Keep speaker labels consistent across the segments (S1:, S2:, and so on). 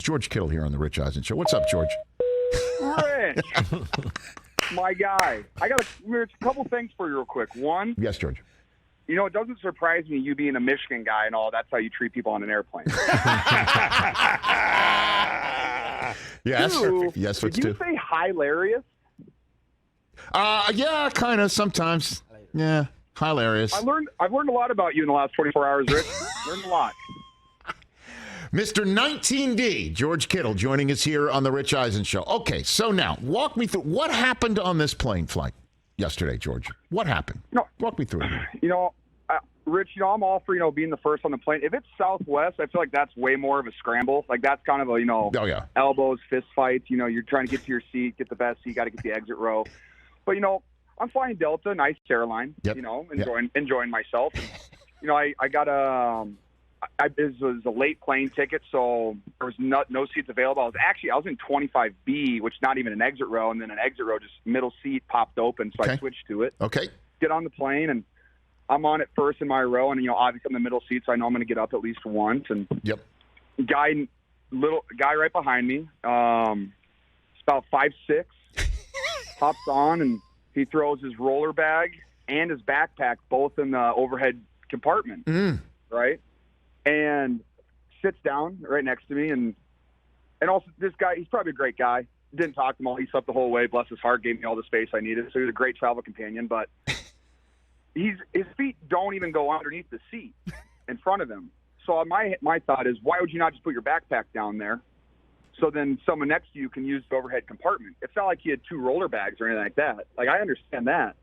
S1: George Kittle here on the Rich Eisen Show. What's up, George?
S2: Rich, my guy. I got a couple things for you real quick. One.
S1: Yes, George.
S2: You know, it doesn't surprise me you being a Michigan guy and all. That's how you treat people on an airplane.
S1: Yes.
S2: Two,
S1: Yes,
S2: did you say hilarious?
S1: Yeah, kind of sometimes. Yeah, hilarious.
S2: I've learned a lot about you in the last 24 hours, Rich. Learned a lot.
S1: Mr. 19D, George Kittle, joining us here on the Rich Eisen Show. Okay, so now, walk me through what happened on this plane flight yesterday, George. What happened? Walk me through it.
S2: You know, Rich, you know, I'm all for, being the first on the plane. If it's Southwest, I feel like that's way more of a scramble. Like, that's kind of a, elbows, fist fights. You know, you're trying to get to your seat, get the best seat, got to get the exit row. But, I'm flying Delta, nice airline, enjoying myself. And, I got this was a late plane ticket, so there was no seats available. I was in 25B, which is not even an exit row, and then an exit row, just middle seat popped open, so I switched to it.
S1: Okay.
S2: Get on the plane, and I'm on it first in my row, and obviously I'm in the middle seat, so I know I'm going to get up at least once. And guy right behind me, it's about 5'6", hops on, and he throws his roller bag and his backpack both in the overhead compartment, right? And sits down right next to me, and also this guy, he's probably a great guy. Didn't talk to him all. He slept the whole way. Bless his heart, gave me all the space I needed. So he was a great travel companion, but his feet don't even go underneath the seat in front of him. So my thought is, why would you not just put your backpack down there so then someone next to you can use the overhead compartment? It's not like he had two roller bags or anything like that. Like, I understand that.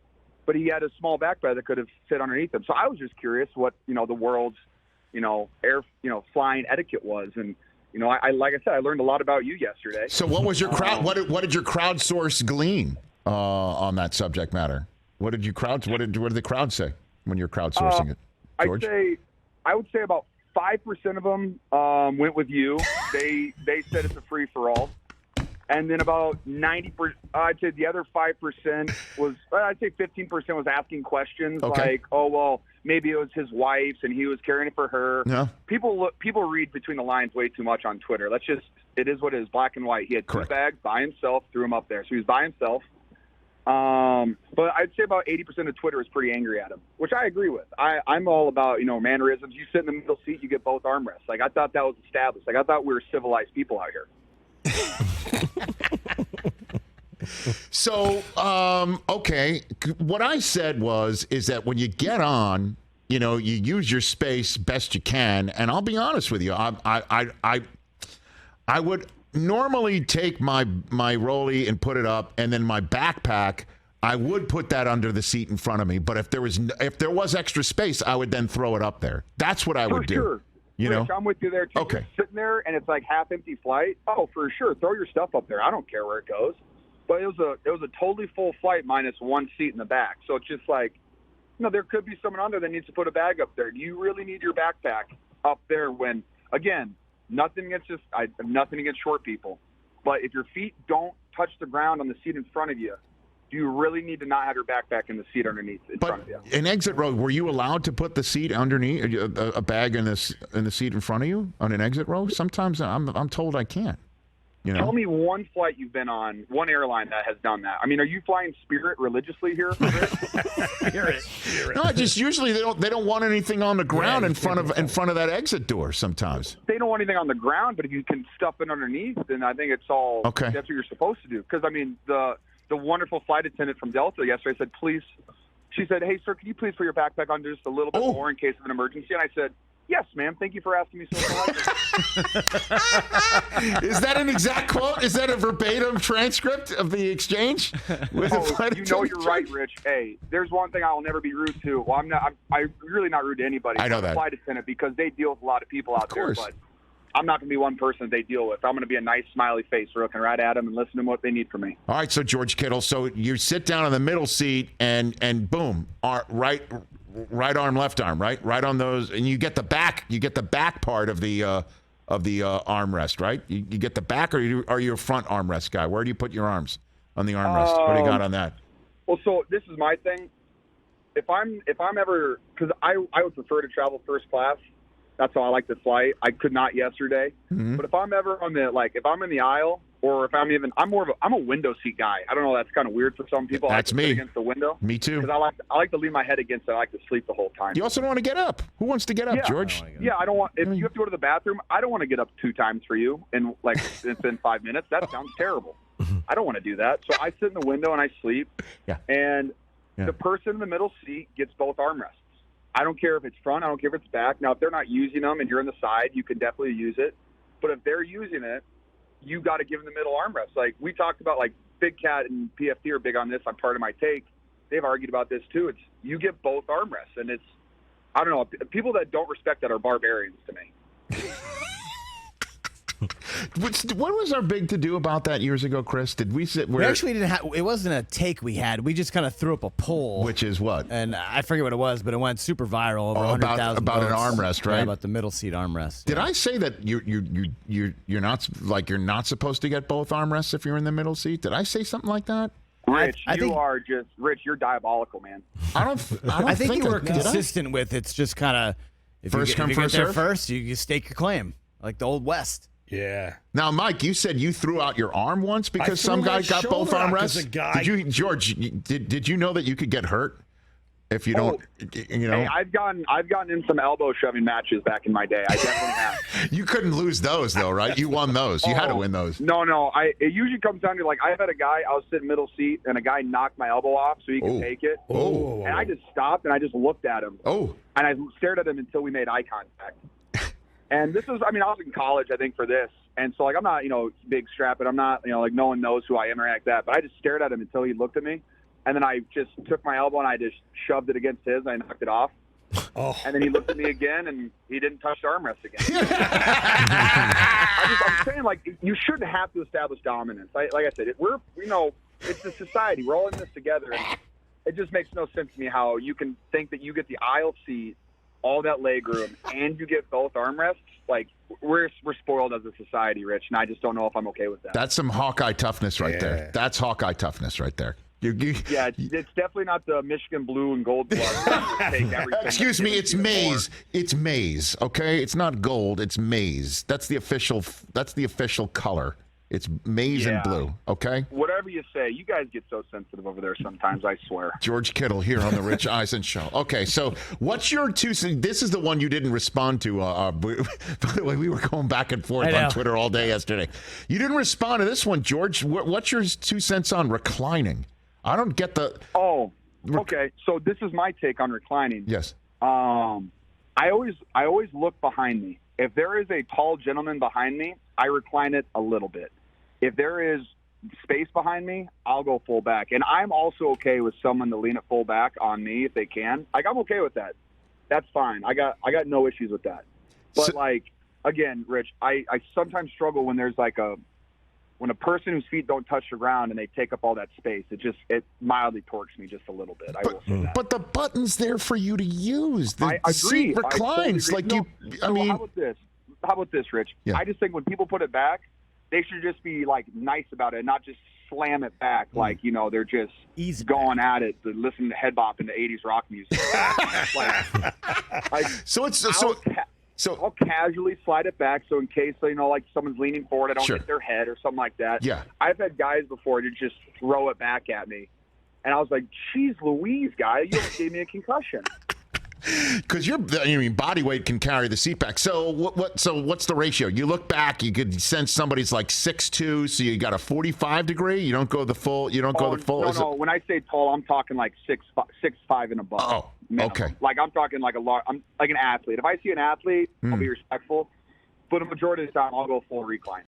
S2: But he had a small backpack that could have fit underneath him. So I was just curious what, the world's, flying etiquette was. And, I like I said, I learned a lot about you yesterday.
S1: So what was your crowd? What did your crowdsource glean on that subject matter? What did the crowd say when you're crowdsourcing it, George?
S2: I would say about 5% of them went with you. They said it's a free for all. And then about 90%, I'd say the other 5% was, I'd say 15% was asking questions like, oh, well, maybe it was his wife's and he was carrying it for her.
S1: No.
S2: People read between the lines way too much on Twitter. It is what it is, black and white. He had two bags by himself, threw them up there. So he was by himself. But I'd say about 80% of Twitter is pretty angry at him, which I agree with. I'm all about, mannerisms. You sit in the middle seat, you get both armrests. Like, I thought that was established. Like, I thought we were civilized people out here.
S1: So, okay. What I said is that when you get on, you use your space best you can. And I'll be honest with you, I would normally take my rollie and put it up, and then my backpack, I would put that under the seat in front of me. But if there was extra space, I would then throw it up there. That's what I would do.
S2: Sure. Rich, I'm with you there too.
S1: Okay.
S2: Sitting there and it's like half empty flight. Oh, for sure. Throw your stuff up there. I don't care where it goes. But it was a totally full flight minus one seat in the back. So it's just like, there could be someone on there that needs to put a bag up there. Do you really need your backpack up there when, again, nothing against short people, but if your feet don't touch the ground on the seat in front of you, do you really need to not have your backpack in the seat underneath in front of you?
S1: In exit row, were you allowed to put the seat underneath, a bag in the seat in front of you on an exit row? Sometimes I'm told I can't.
S2: Tell me one flight you've been on, one airline that has done that. I mean, are you flying Spirit religiously here?
S3: Spirit.
S1: No, just usually they don't want anything on the ground in front of that exit door. Sometimes
S2: they don't want anything on the ground, but if you can stuff it underneath, then I think it's all okay. That's what you're supposed to do. Because I mean, the wonderful flight attendant from Delta yesterday said, "Please," she said, "Hey, sir, can you please put your backpack on just a little bit more in case of an emergency?" And I said, "Yes, ma'am. Thank you for asking me so much."
S1: Is that an exact quote? Is that a verbatim transcript of the exchange?
S2: You're right, Rich. Hey, there's one thing I will never be rude to. Well, I'm really not rude to anybody.
S1: I know that.
S2: Flight attendant, because they deal with a lot of people out there. But I'm not going to be one person that they deal with. I'm going to be a nice smiley face looking right at them and listen to what they need from me.
S1: All right, so George Kittle, so you sit down in the middle seat and boom, right arm, left arm, right on those, and you get the back part of the armrest, right? You get the back, or are you a front armrest guy? Where do you put your arms on the armrest? What do you got on that?
S2: Well, so this is my thing. If I'm ever, because I would prefer to travel first class, That's how I like to fly. I could not yesterday.
S1: Mm-hmm.
S2: But if I'm ever on the if I'm in the aisle, or if I'm a window seat guy. I don't know. That's kind of weird for some people.
S1: That's
S2: I like to
S1: me.
S2: sit against the window.
S1: Me too.
S2: Because I like to lean my head against it. I like to sleep the whole time.
S1: You also don't want to get up. Who wants to get up, George?
S2: I don't want. If you have to go to the bathroom, I don't want to get up 2 times for you and within 5 minutes. That sounds terrible. I don't want to do that. So I sit in the window and I sleep.
S1: Yeah.
S2: And the person in the middle seat gets both armrests. I don't care if it's front. I don't care if it's back. Now, if they're not using them and you're in the side, you can definitely use it. But if they're using it, you got to give them the middle armrest. Like we talked about, like Big Cat and PFT are big on this. I'm part of my take. They've argued about this too. It's you get both armrests, and it's I don't know. People that don't respect that are barbarians to me.
S1: What was our big to do about that years ago, Chris? Did we sit?
S3: We actually didn't have. It wasn't a take we had. We just kind of threw up a poll,
S1: Which is what?
S3: and I forget what it was, but it went super viral. Over 100,000
S1: about an
S3: votes.
S1: armrest, right?
S3: Yeah, about the middle seat armrest.
S1: Did I say that you're not supposed to get both armrests if you're in the middle seat? Did I say something like that?
S2: Rich, you're diabolical, man.
S1: I
S3: think you were
S1: did I?
S3: consistent with it's just kind of if
S1: First
S3: you
S1: come,
S3: get
S1: first
S3: there
S1: serve?
S3: first, you stake your claim like the old West.
S4: Yeah.
S1: Now, Mike, you said you threw out your arm once because some
S4: threw
S1: guy
S4: my
S1: got both
S4: shoulder out 'cause
S1: armrests.
S4: a guy-
S1: Did you, George? Did you know that you could get hurt if you don't? You know,
S2: Hey, I've gotten in some elbow shoving matches back in my day. I definitely have.
S1: you couldn't lose those though, right? You won those. You had to win those.
S2: No. It usually comes down to like I've had a guy. I was sitting middle seat, and a guy knocked my elbow off so he could take it.
S1: Oh.
S2: And I just stopped and I just looked at him.
S1: Oh.
S2: And I stared at him until we made eye contact. And this was, I was in college, I think, for this. And so, like, I'm not, big strap, and I'm not, like, no one knows who I am or anything like that. But I just stared at him until he looked at me. And then I just took my elbow and I just shoved it against his, and I knocked it off.
S4: Oh.
S2: And then he looked at me again, and he didn't touch the armrest again. I'm saying, like, you shouldn't have to establish dominance. Like I said, it's a society. We're all in this together. And it just makes no sense to me how you can think that you get the aisle seat, all that leg room, and you get both armrests. Like we're spoiled as a society, Rich, and I just don't know if I'm okay with that.
S1: That's some Hawkeye toughness right there. That's Hawkeye toughness right there.
S2: Yeah, it's definitely not the Michigan blue and gold blood.
S1: Excuse me, it's maize. It's maize. Okay, it's not gold. It's maize. That's the official color. It's maize and blue. Okay.
S2: Whatever you say, you guys get so sensitive over there sometimes. I swear.
S1: George Kittle here on the Rich Eisen Show. Okay, so what's your two? This is the one you didn't respond to. By the way, we were going back and forth on Twitter all day yesterday. You didn't respond to this one, George. What's your 2 cents on reclining? I don't get the.
S2: Oh, okay. So this is my take on reclining.
S1: Yes.
S2: I always look behind me. If there is a tall gentleman behind me, I recline it a little bit. If there is space behind me, I'll go full back. And I'm also okay with someone to lean it full back on me if they can. Like, I'm okay with that. That's fine. I got no issues with that. But, again, Rich, I sometimes struggle when there's when a person whose feet don't touch the ground and they take up all that space. It mildly torques me just a little bit. I will say that.
S1: But the button's there for you to use. The
S2: I agree.
S1: seat reclines.
S2: Totally agree. How about this, Rich?
S1: Yeah.
S2: I just think when people put it back, they should just be nice about it, not just slam it back like they're just going at it to listen to head bop in the '80s rock music. I'll casually slide it back, so in case someone's leaning forward, I don't hit their head or something like that.
S1: Yeah,
S2: I've had guys before to just throw it back at me, and I was like, "Geez, Louise, guy, you almost gave me a concussion."
S1: Because body weight can carry the seat back. So what's the ratio? You look back, you could sense somebody's like 6'2", so you got a 45 degree. You don't go the full.
S2: No. When I say tall, I'm talking like 6'5" and above.
S1: Oh,
S2: minimum. Okay. Like I'm talking like I'm like an athlete. If I see an athlete, I'll be respectful. But a majority of the time, I'll go full recline.